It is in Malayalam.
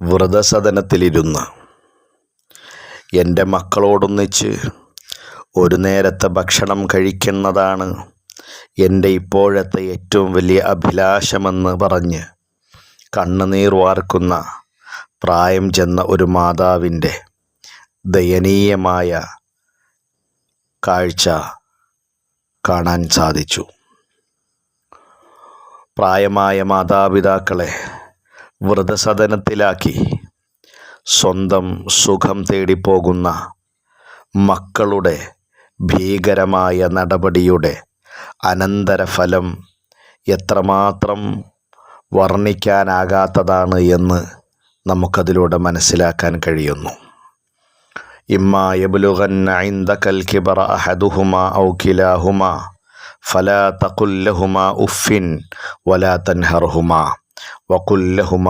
വൃദ്ധസദനത്തിലിരുന്ന് എൻ്റെ മക്കളോടൊന്നിച്ച് ഒരു നേരത്തെ ഭക്ഷണം കഴിക്കുന്നതാണ് എൻ്റെ ഇപ്പോഴത്തെ ഏറ്റവും വലിയ അഭിലാഷമെന്ന് പറഞ്ഞ് കണ്ണുനീർ വാർക്കുന്ന പ്രായം ചെന്ന ഒരു മാതാവിൻ്റെ ദയനീയമായ കാഴ്ച കാണാൻ സാധിച്ചു. പ്രായമായ മാതാപിതാക്കളെ വൃദ്ധസദനത്തിലാക്കി സ്വന്തം സുഖം തേടിപ്പോകുന്ന മക്കളുടെ ഭീകരമായ നടപടിയുടെ അനന്തരഫലം എത്രമാത്രം വർണ്ണിക്കാനാകാത്തതാണ് എന്ന് നമുക്കതിലൂടെ മനസ്സിലാക്കാൻ കഴിയുന്നു. ഇമ്മാ യബ്ലുഗന്ന ഇൻദകൽ കിബറ അഹദുഹുമാ ഔ കിലാഹുമാ ഫലാ തഖുൽ ലഹുമാ ഉഫിൻ വലാ തൻഹർഹുമാ വഖുൽ ലഹുമാ